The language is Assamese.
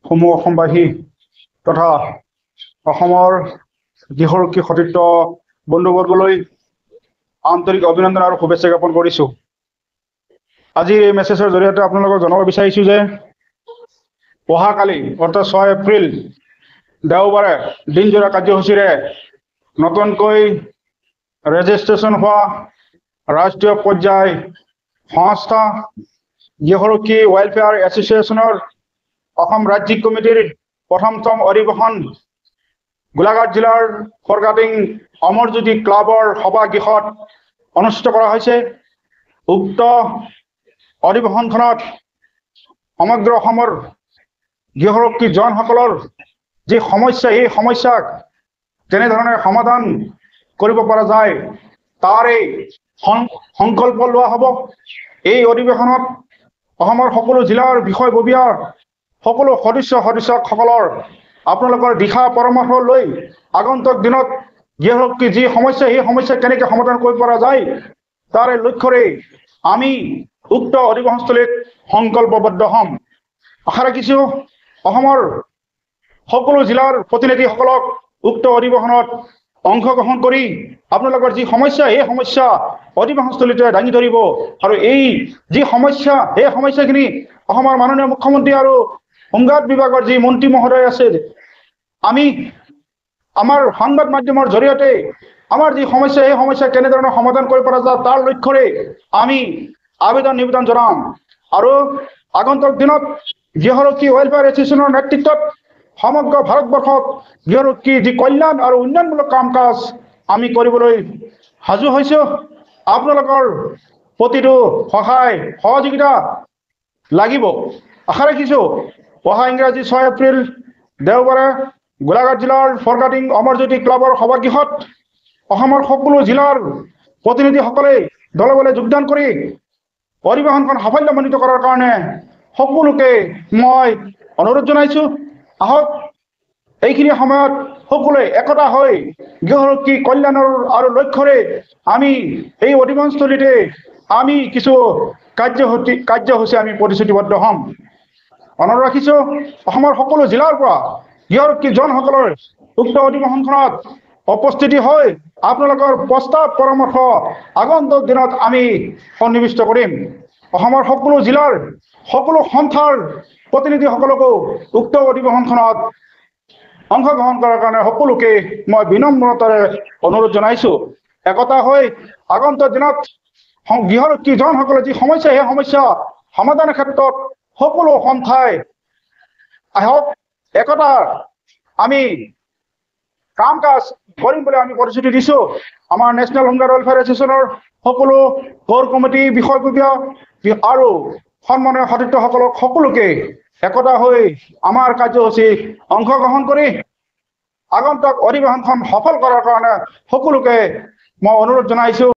সমূহ অসমবাসী তথা অসমৰ গৃহৰক্ষী সতীৰ্থ বন্ধুবৰ্গলৈ আন্তৰিক অভিনন্দন আৰু শুভেচ্ছা জ্ঞাপন কৰিছোঁ। আজিৰ এই মেছেজৰ জৰিয়তে আপোনালোকক জনাব বিচাৰিছোঁ যে অহাকালি অৰ্থাৎ 6 এপ্ৰিল দেওবাৰে দিনজোৰা কাৰ্যসূচীৰে নতুনকৈ ৰেজিষ্ট্ৰেশ্যন হোৱা ৰাষ্ট্ৰীয় পৰ্যায় সংস্থা গৃহৰক্ষী ৱেলফেয়াৰ এছ'চিয়েশ্যনৰ অসম ৰাজ্যিক কমিটিৰ প্ৰথমতম অধিৱেশন গোলাঘাট জিলাৰ ফৰকাটিং অমৰজ্যোতি ক্লাবৰ সভাগৃহত অনুষ্ঠিত কৰা হৈছে। উক্ত অধিৱেশনখনত সমগ্ৰ অসমৰ গৃহৰক্ষী জনসকলৰ যি সমস্যা, এই সমস্যাক কেনেধৰণে সমাধান কৰিব পৰা যায় তাৰে সংকল্প লোৱা হ'ব। এই অধিৱেশনত অসমৰ সকলো জিলাৰ বিষয়ববীয়া সকলো সদস্যসকলৰ আপোনালোকৰ দিশা পৰামৰ্শ লৈ আগন্তুক দিনত গৃহৰক্ষী যি সমস্যা, সেই সমস্যা কেনেকৈ সমাধান কৰিব পৰা যায় তাৰে লক্ষ্যৰে আমি উক্ত অধিৱেশনস্থলীত সংকল্পবদ্ধ হ'ম। আশা ৰাখিছোঁ অসমৰ সকলো জিলাৰ প্ৰতিনিধিসকলক উক্ত অধিৱেশনত অংশগ্ৰহণ কৰি আপোনালোকৰ যি সমস্যা, সেই সমস্যা অধিৱেশনস্থলীতে দাঙি ধৰিব আৰু এই যি সমস্যা, সেই সমস্যাখিনি অসমৰ মাননীয় মুখ্যমন্ত্ৰী আৰু হোমগাৰ্ড বিভাগৰ যি মন্ত্ৰী মহোদয় আছে, আমি আমাৰ সংবাদ মাধ্যমৰ জৰিয়তে আমাৰ যি সমস্যা, সেই সমস্যা কেনেধৰণে সমাধান কৰিব পৰা যায় তাৰ লক্ষ্যৰে আমি আবেদন নিবেদন জনাম আৰু আগন্তুক দিনত গৃহৰক্ষী ৱেলফেয়াৰ এছ'চিয়েশ্যনৰ নেতৃত্বত সমগ্ৰ ভাৰতবৰ্ষত গৃহৰক্ষী যি কল্যাণ আৰু উন্নয়নমূলক কাম কাজ আমি কৰিবলৈ সাজু হৈছোঁ। আপোনালোকৰ প্ৰতিটো সহায় সহযোগিতা লাগিব। আশা ৰাখিছোঁ অহা ইংৰাজী 6 এপ্ৰিল দেওবাৰে গোলাঘাট জিলাৰ ফৰকাটিং অমৰজ্যোতি ক্লাবৰ সভাগৃহত অসমৰ সকলো জিলাৰ প্ৰতিনিধিসকলে দলে বলে যোগদান কৰি অধিৱেশনখন সাফল্যমণ্ডিত কৰাৰ কাৰণে সকলোকে মই অনুৰোধ জনাইছোঁ। আহক এইখিনি সময়ত সকলোৱে একতা হৈ গৃহৰক্ষী কল্যাণৰ আৰু লক্ষ্যৰে আমি এই অধিৱেশনস্থলীতে আমি কিছু কাৰ্যসূচী আমি প্ৰতিশ্ৰুতিবদ্ধ হ'ম। অনুৰোধ ৰাখিছোঁ অসমৰ সকলো জিলাৰ পৰা গৃহৰক্ষী জনসকলৰ উক্ত অধিৱেশনখনত উপস্থিতি হৈ আপোনালোকৰ প্ৰস্তাৱ পৰামৰ্শ আগন্তুক দিনত আমি সন্নিৱিষ্ট কৰিম। অসমৰ সকলো জিলাৰ সকলো সন্থাৰ প্ৰতিনিধিসকলকো উক্ত অধিৱেশনখনত অংশগ্ৰহণ কৰাৰ কাৰণে সকলোকে মই বিনম্ৰতাৰে অনুৰোধ জনাইছোঁ। একতা হৈ আগন্তুক দিনত গৃহৰক্ষী জনসকলৰ যি সমস্যা, সেই সমস্যা সমাধানৰ ক্ষেত্ৰত সকলো সন্থাই আহক, একতা আমি কাম কাজ কৰিম বুলি আমি প্ৰতিশ্ৰুতি দিছোঁ। আমাৰ নেশ্যনেল হোমগাৰ্ড ৱেলফেয়াৰ এছ'চিয়েশ্যনৰ সকলো কোৰ কমিটি বিষয়ববীয়া আৰু সন্মানীয় সতীৰ্থসকলক সকলোকে একতা হৈ আমাৰ কাৰ্যসূচীত অংশগ্ৰহণ কৰি আগন্তুক অধিৱেশনখন সফল কৰাৰ কাৰণে সকলোকে মই অনুৰোধ জনাইছোঁ।